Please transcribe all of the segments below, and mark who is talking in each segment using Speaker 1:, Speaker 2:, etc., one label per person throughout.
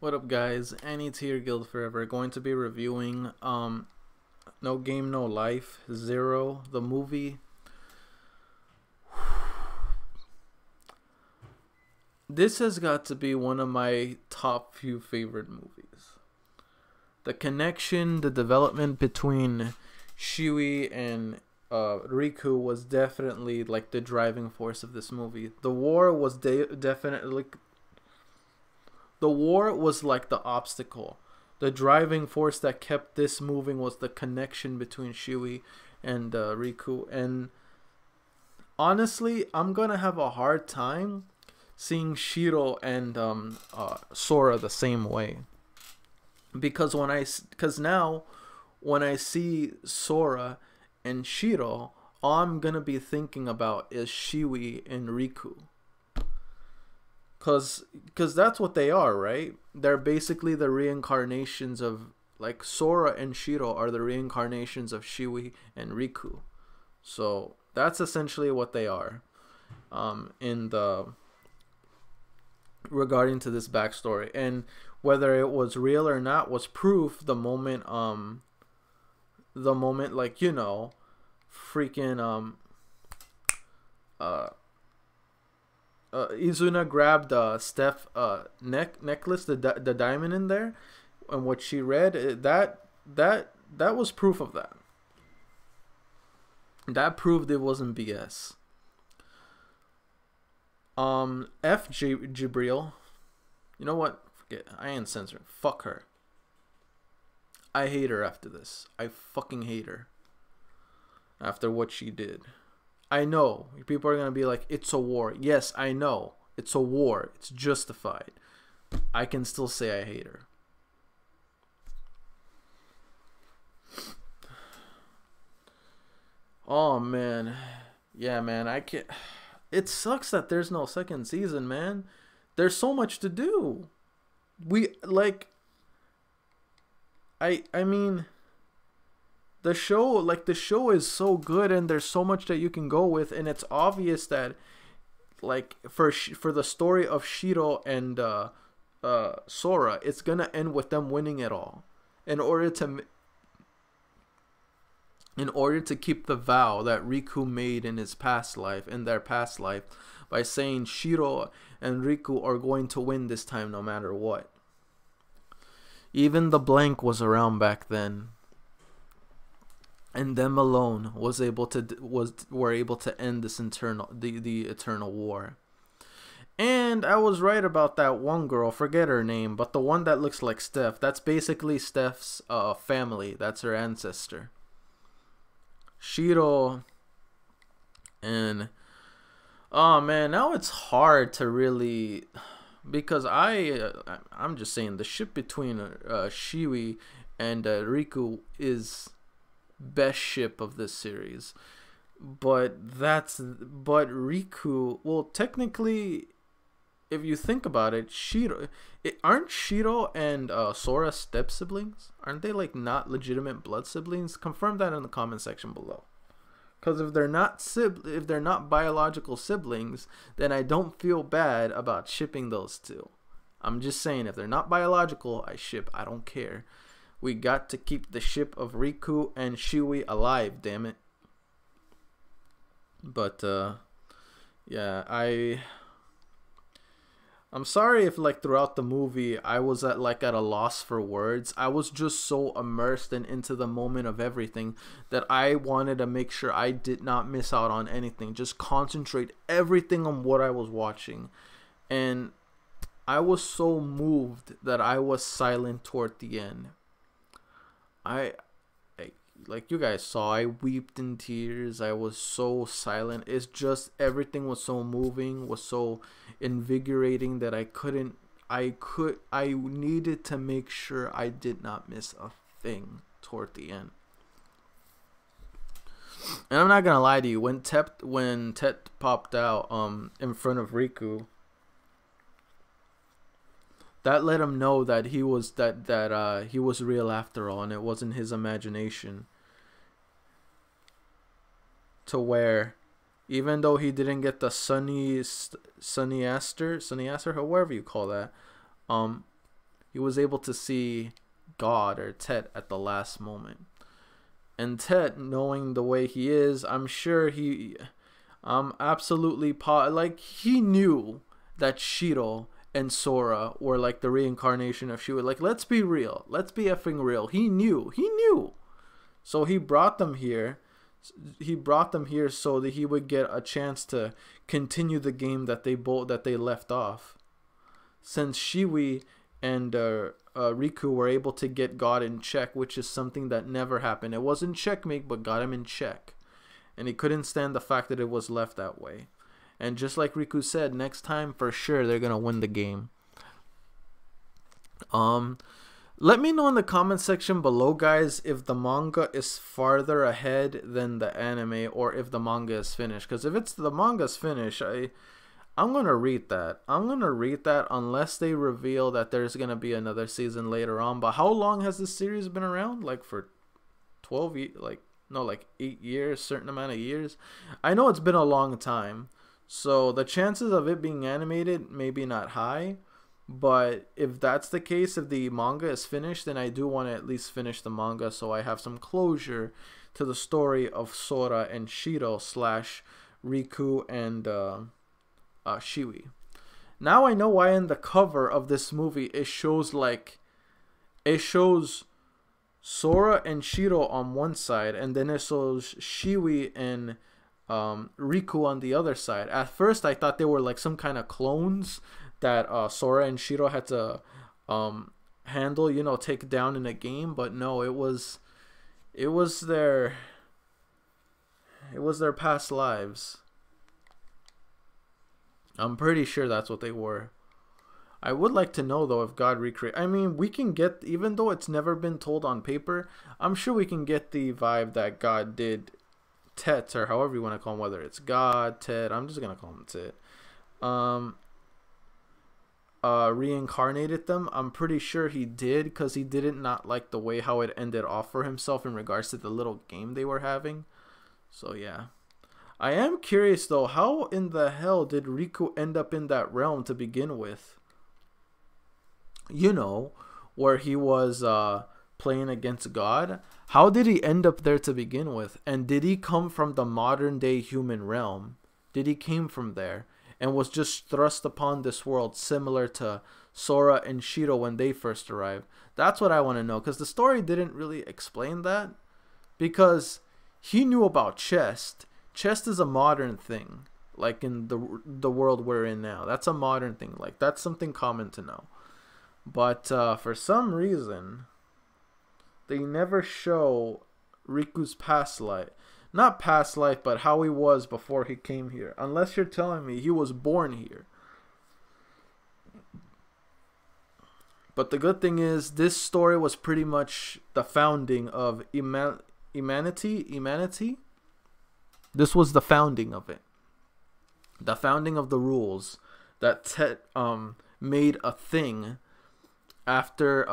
Speaker 1: What up, guys? Any Tier Guild Forever. Going to be reviewing No Game No Life Zero, the movie. This has got to be one of my top few favorite movies. The connection, the development between SCHWI and Riku was definitely like the driving force of this movie. The war was definitely the war was like the obstacle. The driving force that kept this moving was the connection between SCHWI and Riku. And honestly, I'm gonna have a hard time seeing Shido and Sora the same way, because now when I see Sora and Shido, all I'm gonna be thinking about is SCHWI and Riku. Cause that's what they are, right? They're basically the reincarnations of, like, Sora and Shido are the reincarnations of SCHWI and Riku. So that's essentially what they are. In the regarding to this backstory, and whether it was real or not was proof the moment like, you know, freaking Izuna grabbed Steph necklace, the diamond in there, and what she read, that was proof of that. That proved it wasn't BS. Jibril. You know what? Forget. I ain't censoring. Fuck her. I hate her after this. I fucking hate her. After what she did. I know. People are going to be like, it's a war. Yes, I know. It's a war. It's justified. I can still say I hate her. Oh, man. Yeah, man. I can't... It sucks that there's no second season, man. There's so much to do. I mean, the show is so good, and there's so much that you can go with, and it's obvious that, like, for the story of Shido and Sora, it's gonna end with them winning it all, in order to keep the vow that Riku made in their past life, by saying Shido and Riku are going to win this time no matter what. Even the blank was around back then, and them alone were able to end this the eternal war. And I was right about that one girl, forget her name, but the one that looks like Steph, that's basically Steph's family. That's her ancestor. Shido and oh man, now it's hard to really, because I'm just saying the ship between SCHWI and Riku is best ship of this series, but Riku, well, technically, if you think about it, aren't Shido and Sora step siblings? Aren't they, like, not legitimate blood siblings? Confirm that in the comment section below. Because if they're not biological siblings, then I don't feel bad about shipping those two. I'm just saying, if they're not biological, I ship. I don't care. We got to keep the ship of Riku and SCHWI alive, damn it. But yeah, I'm sorry if, like, throughout the movie I was at a loss for words. I was just so immersed and into the moment of everything that I wanted to make sure I did not miss out on anything. Just concentrate everything on what I was watching. And I was so moved that I was silent toward the end. Like you guys saw, I wept in tears. I was so silent. It's just everything was so moving, was so invigorating that I needed to make sure I did not miss a thing toward the end. And I'm not gonna lie to you, when Tet popped out in front of Riku, that let him know that he was he was real after all, and it wasn't his imagination. To where, even though he didn't get the sunny aster, however you call that, he was able to see God or Tet at the last moment. And Tet, knowing the way he is, I'm sure absolutely like he knew that Shido and Sora were like the reincarnation of Shiwa. Like, let's be real. Let's be effing real. He knew. So he brought them here. So that he would get a chance to continue the game that they left off. Since SCHWI and Riku were able to get God in check, which is something that never happened. It wasn't checkmate, but got him in check. And he couldn't stand the fact that it was left that way. And just like Riku said, next time for sure they're gonna win the game. Let me know in the comment section below, guys, if the manga is farther ahead than the anime, or if the manga is finished. Because if it's the manga's finished, I'm gonna read that. Unless they reveal that there's gonna be another season later on. But how long has this series been around? Like for 12 years? Like 8 years, certain amount of years. I know it's been a long time. So the chances of it being animated maybe not high, but if that's the case, if the manga is finished, then I do want to at least finish the manga so I have some closure to the story of Sora and Shido / Riku and SCHWI. Now I know why in the cover of this movie it shows Sora and Shido on one side, and then it shows SCHWI and Riku on the other side. At first I thought they were like some kind of clones that Sora and Shido had to handle, take down in a game, but no, it was their past lives. I'm pretty sure that's what they were. I would like to know though if God recreate. I mean, we can get, even though it's never been told on paper, I'm sure we can get the vibe that God did Tet, or however you want to call him, whether it's God, Tet, I'm just gonna call him Tet, reincarnated them. I'm pretty sure he did, because he didn't not like the way how it ended off for himself in regards to the little game they were having. So yeah, I am curious though, how in the hell did Riku end up in that realm to begin with? Where he was playing against God. How did he end up there to begin with? And did he come from the modern day human realm? Did he came from there and was just thrust upon this world, similar to Sora and Shido when they first arrived? That's what I want to know, because the story didn't really explain that, because he knew about chest. Chest is a modern thing, like in the world we're in now. That's a modern thing. Like, that's something common to know. But for some reason, they never show Riku's past life. Not past life, but how he was before he came here. Unless you're telling me he was born here. But the good thing is, this story was pretty much the founding of humanity. This was the founding of it. The founding of the rules that Tet made a thing after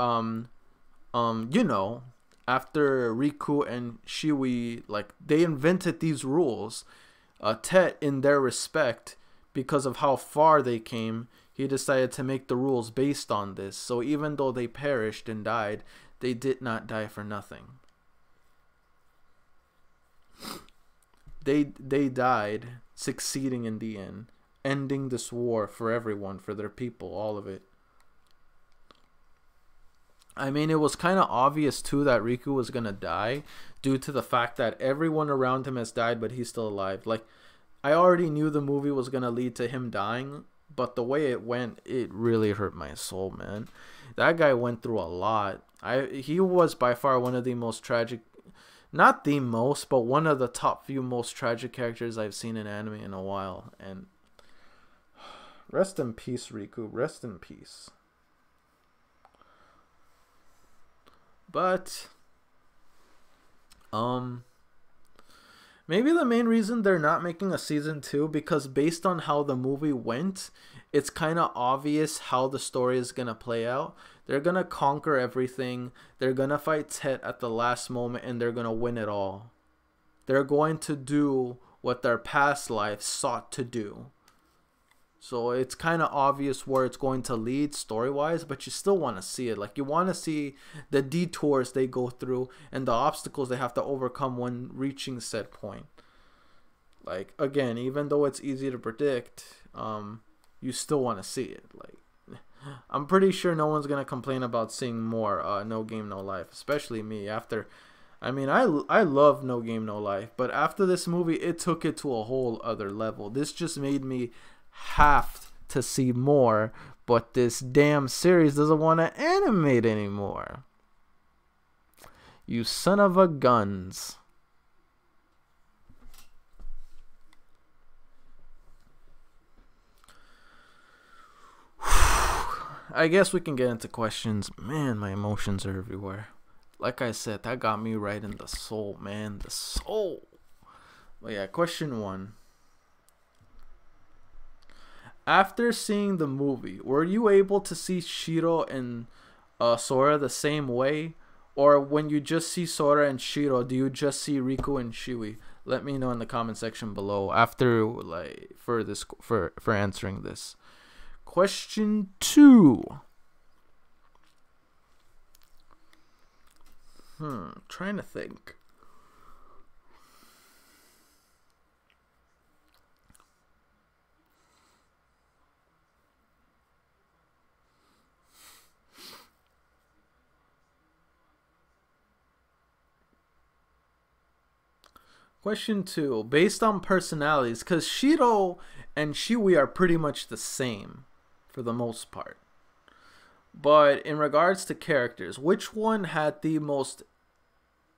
Speaker 1: after Riku and SCHWI, like, they invented these rules. Tet, in their respect, because of how far they came, he decided to make the rules based on this. So even though they perished and died, they did not die for nothing. They died succeeding in the end, ending this war for everyone, for their people, all of it. I mean, it was kind of obvious too that Riku was gonna die, due to the fact that everyone around him has died, but he's still alive. Like, I already knew the movie was gonna lead to him dying, but the way it went, it really hurt my soul, man. That guy went through a lot. He was by far one of the most tragic, not the most, but one of the top few most tragic characters I've seen in anime in a while. And rest in peace, Riku. Rest in peace. But maybe the main reason they're not making a season 2, because based on how the movie went, it's kind of obvious how the story is going to play out. They're going to conquer everything. They're going to fight Tet at the last moment, and they're going to win it all. They're going to do what their past life sought to do. So it's kind of obvious where it's going to lead story-wise, but you still want to see it. Like, you want to see the detours they go through and the obstacles they have to overcome when reaching said point. Like, again, even though it's easy to predict, you still want to see it. Like, I'm pretty sure no one's going to complain about seeing more No Game No Life, especially me. After, I mean, I love No Game No Life, but after this movie, it took it to a whole other level. This just made me have to see more, but this damn series doesn't want to animate anymore. You son of a guns. I guess we can get into questions. Man, my emotions are everywhere. Like I said, that got me right in the soul, man. The soul. But yeah, question 1. After seeing the movie, were you able to see Shido and Sora the same way? Or when you just see Sora and Shido, do you just see Riku and SCHWI? Let me know in the comment section below after, like, for answering this. Question 2. Trying to think. Question 2. Based on personalities, because Shido and SCHWI are pretty much the same for the most part. But in regards to characters, which one had the most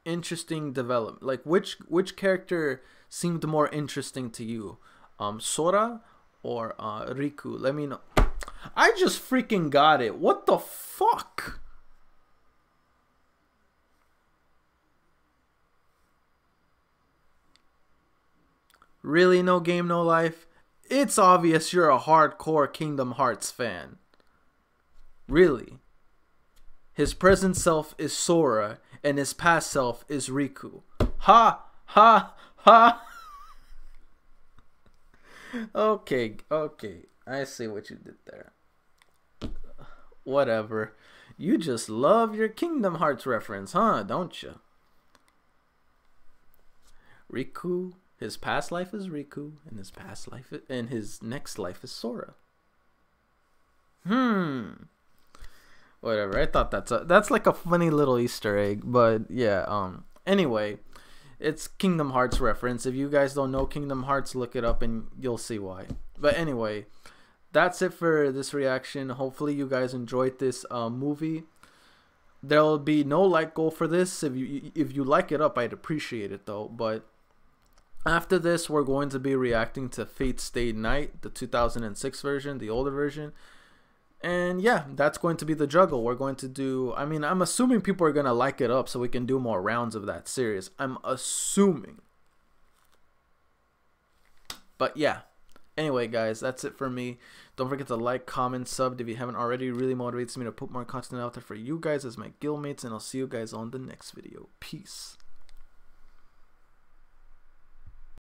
Speaker 1: interesting development? Like, which character seemed more interesting to you? Sora or Riku? Let me know. I just freaking got it. What the fuck? Really, No Game No Life? It's obvious you're a hardcore Kingdom Hearts fan. Really? His present self is Sora, and his past self is Riku. Ha! Ha! Ha! Okay. I see what you did there. Whatever. You just love your Kingdom Hearts reference, huh? Don't you? Riku... His past life is Riku, and his past life and his next life is Sora. Whatever. I thought that's like a funny little Easter egg, but yeah. Anyway, it's Kingdom Hearts reference. If you guys don't know Kingdom Hearts, look it up and you'll see why. But anyway, that's it for this reaction. Hopefully you guys enjoyed this movie. There'll be no like goal for this. If you like it up, I'd appreciate it though. But after this, we're going to be reacting to Fate Stay Night, the 2006 version, the older version. And yeah, that's going to be the Juggle. We're going to do, I mean, I'm assuming people are going to like it up so we can do more rounds of that series. I'm assuming. But yeah. Anyway, guys, that's it for me. Don't forget to like, comment, sub if you haven't already. It really motivates me to put more content out there for you guys as my guildmates. And I'll see you guys on the next video. Peace.